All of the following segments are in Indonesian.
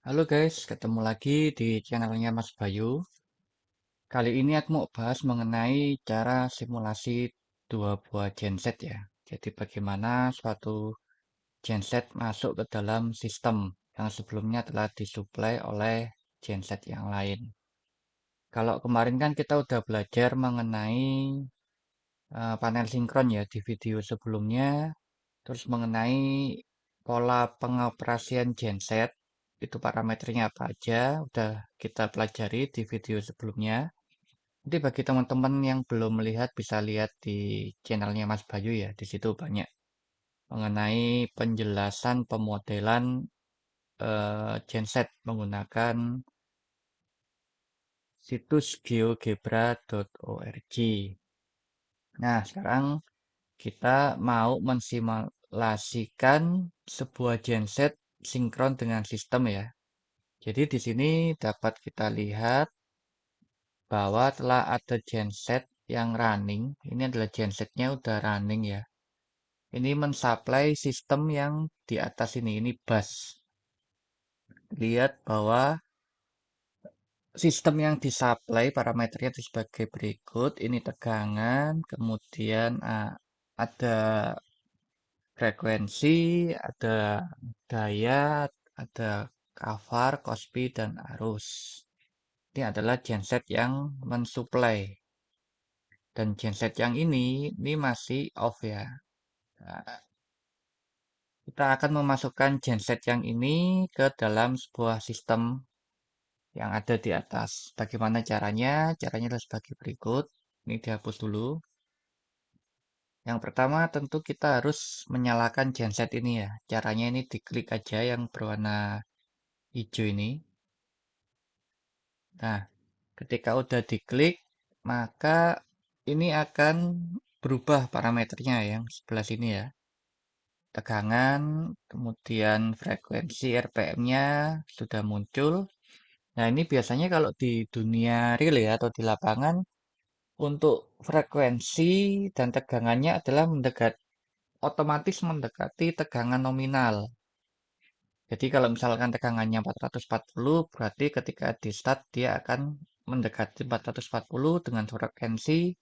Halo guys, ketemu lagi di channelnya Mas Bayu. Kali ini aku mau bahas mengenai cara simulasi dua buah genset ya. Jadi bagaimana suatu genset masuk ke dalam sistem yang sebelumnya telah disuplai oleh genset yang lain. Kalau kemarin kan kita udah belajar mengenai panel sinkron ya di video sebelumnya, terus mengenai pola pengoperasian genset, itu parameternya apa aja, udah kita pelajari di video sebelumnya. Jadi bagi teman-teman yang belum melihat, bisa lihat di channelnya Mas Bayu ya, di situ banyak mengenai penjelasan pemodelan genset menggunakan situs geogebra.org. Nah, sekarang kita mau mensimulasikan sebuah genset sinkron dengan sistem ya. Jadi di sini dapat kita lihat bahwa telah ada genset yang running. Ini adalah gensetnya udah running ya. Ini mensuplai sistem yang di atas ini bus. Lihat bahwa sistem yang disuplai parameternya itu sebagai berikut. Ini tegangan, kemudian ada frekuensi, ada daya, ada kafar, kospi, dan arus. Ini adalah genset yang mensuplai. Dan genset yang ini masih off ya. Nah, kita akan memasukkan genset yang ini ke dalam sebuah sistem yang ada di atas. Bagaimana caranya? Caranya adalah sebagai berikut. Ini dihapus dulu. Yang pertama tentu kita harus menyalakan genset ini ya. Caranya ini diklik aja yang berwarna hijau ini. Nah, ketika udah diklik, maka ini akan berubah parameternya yang sebelah sini ya. Tegangan, kemudian frekuensi RPM-nya sudah muncul. Nah, ini biasanya kalau di dunia real ya atau di lapangan, untuk frekuensi dan tegangannya adalah otomatis mendekati tegangan nominal. Jadi kalau misalkan tegangannya 440, berarti ketika di start dia akan mendekati 440 dengan frekuensi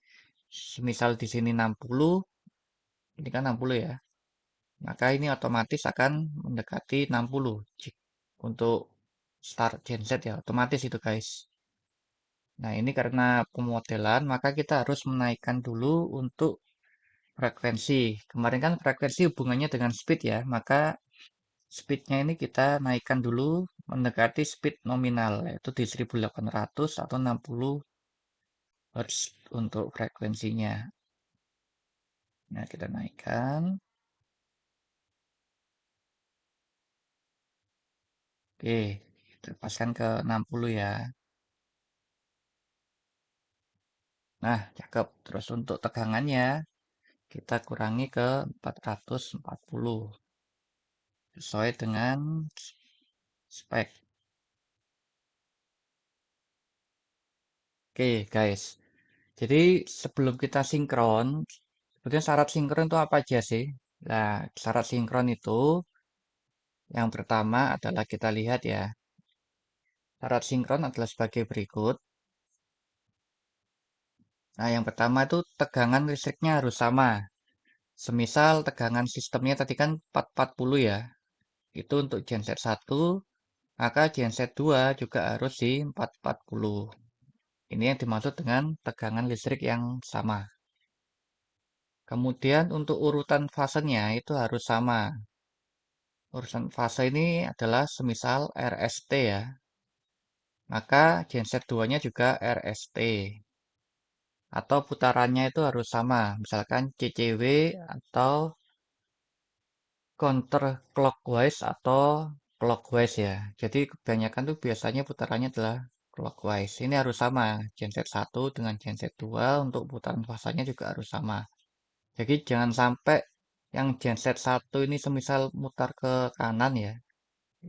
semisal di sini 60, ini kan 60 ya. Maka ini otomatis akan mendekati 60 untuk start genset ya, otomatis itu guys. Nah, ini karena pemodelan, maka kita harus menaikkan dulu untuk frekuensi. Kemarin kan frekuensi hubungannya dengan speed ya, maka speednya ini kita naikkan dulu mendekati speed nominal, yaitu di 1800 atau 60 Hz untuk frekuensinya. Nah, kita naikkan. Oke, kita paskan ke 60 ya. Nah, cakep. Terus untuk tegangannya, kita kurangi ke 440. Sesuai dengan spek. Oke, guys. Jadi sebelum kita sinkron, sebetulnya syarat sinkron itu apa aja sih? Nah, syarat sinkron itu yang pertama adalah kita lihat ya. Syarat sinkron adalah sebagai berikut. Nah, yang pertama itu tegangan listriknya harus sama. Semisal tegangan sistemnya tadi kan 440 ya. Itu untuk genset 1, maka genset 2 juga harus di 440. Ini yang dimaksud dengan tegangan listrik yang sama. Kemudian untuk urutan fasenya itu harus sama. Urutan fase ini adalah semisal RST ya. Maka genset 2-nya juga RST. Atau putarannya itu harus sama. Misalkan CCW atau counter clockwise atau clockwise ya. Jadi kebanyakan tuh biasanya putarannya adalah clockwise. Ini harus sama. Genset 1 dengan genset 2 untuk putaran fasanya juga harus sama. Jadi jangan sampai yang genset 1 ini semisal mutar ke kanan ya.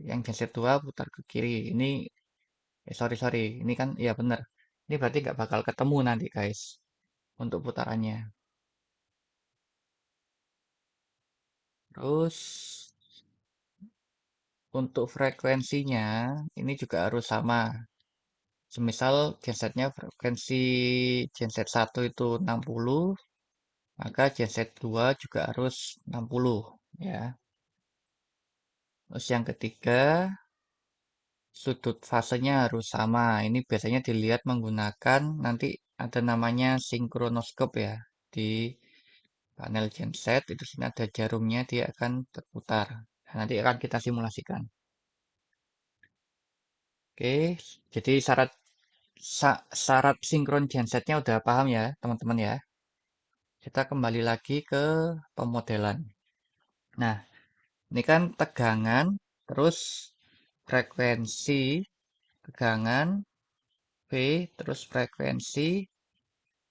Yang genset 2 putar ke kiri. Ini sorry. Ini kan ya bener. Ini berarti nggak bakal ketemu nanti guys untuk putarannya. Terus untuk frekuensinya ini juga harus sama. Semisal gensetnya frekuensi genset 1 itu 60, maka genset 2 juga harus 60 ya. Terus yang ketiga, sudut fasenya harus sama. Ini biasanya dilihat menggunakan nanti ada namanya sinkronoskop ya. Di panel genset itu sini ada jarumnya, dia akan terputar. Nah, nanti akan kita simulasikan. Oke, jadi syarat sinkron gensetnya udah paham ya, teman-teman ya. Kita kembali lagi ke pemodelan. Nah, ini kan tegangan, terus frekuensi, tegangan, V, terus frekuensi,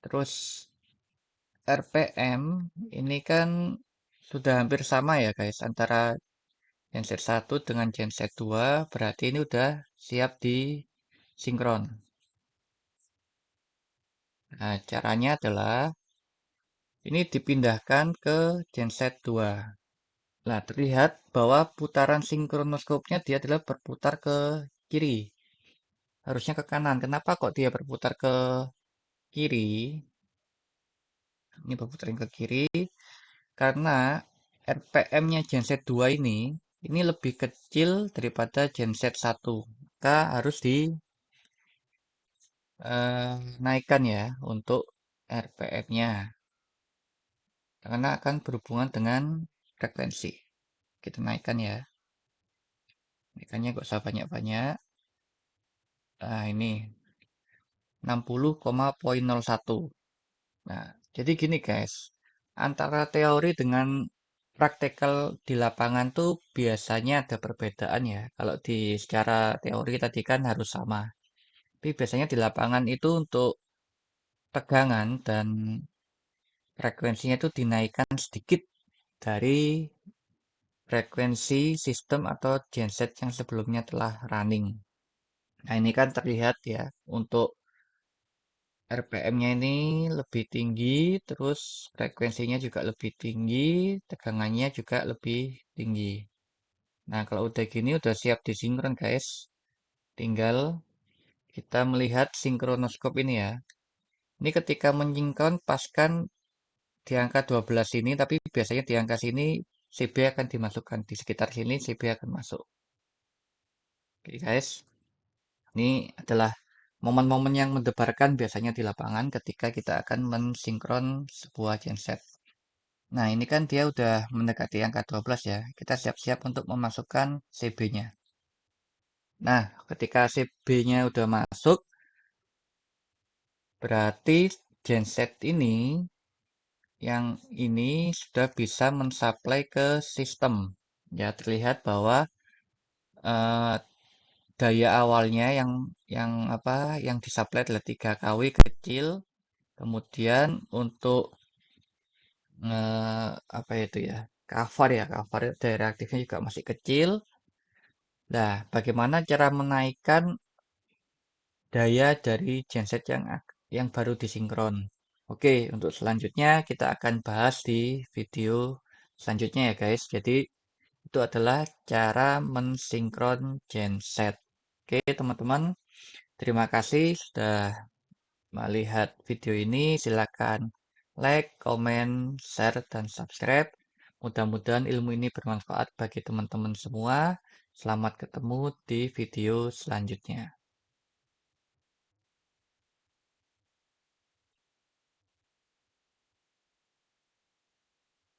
terus RPM, ini kan sudah hampir sama ya guys, antara genset 1 dengan genset 2, berarti ini udah siap di sinkron. Nah, caranya adalah ini dipindahkan ke genset 2. Nah, terlihat bahwa putaran sinkronoskopnya dia adalah berputar ke kiri. Harusnya ke kanan. Kenapa kok dia berputar ke kiri? Ini berputar ke kiri karena RPM-nya genset 2 ini lebih kecil daripada genset 1. Maka harus dinaikkan ya untuk RPM-nya. Karena akan berhubungan dengan frekuensi. Kita naikkan ya. Naikannya gak usah banyak-banyak. Nah, ini 60,01. Nah, jadi gini guys, antara teori dengan praktekal di lapangan tuh biasanya ada perbedaan ya. Kalau di secara teori tadi kan harus sama. Tapi biasanya di lapangan itu untuk tegangan dan frekuensinya itu dinaikkan sedikit dari frekuensi sistem atau genset yang sebelumnya telah running. Nah, ini kan terlihat ya, untuk RPM-nya ini lebih tinggi, terus frekuensinya juga lebih tinggi, tegangannya juga lebih tinggi. Nah, kalau udah gini udah siap disinkron, guys. Tinggal kita melihat sinkronoskop ini ya. Ini ketika menyinkron pas kan di angka 12 ini, tapi biasanya di angka sini CB akan dimasukkan. Di sekitar sini CB akan masuk. Oke, guys. Ini adalah momen-momen yang mendebarkan biasanya di lapangan ketika kita akan mensinkron sebuah genset. Nah, ini kan dia udah mendekati angka 12 ya. Kita siap-siap untuk memasukkan CB-nya. Nah, ketika CB-nya udah masuk, berarti genset ini yang ini sudah bisa mensuplai ke sistem. Ya, terlihat bahwa eh, daya awalnya yang apa yang disuplai adalah 3 kW kecil. Kemudian untuk apa itu ya? Cover daya reaktifnya juga masih kecil. Nah, bagaimana cara menaikkan daya dari genset yang baru disinkron? Oke, untuk selanjutnya kita akan bahas di video selanjutnya ya guys. Jadi itu adalah cara mensinkron genset. Oke, teman-teman, terima kasih sudah melihat video ini. Silakan like, comment, share, dan subscribe. Mudah-mudahan ilmu ini bermanfaat bagi teman-teman semua. Selamat ketemu di video selanjutnya.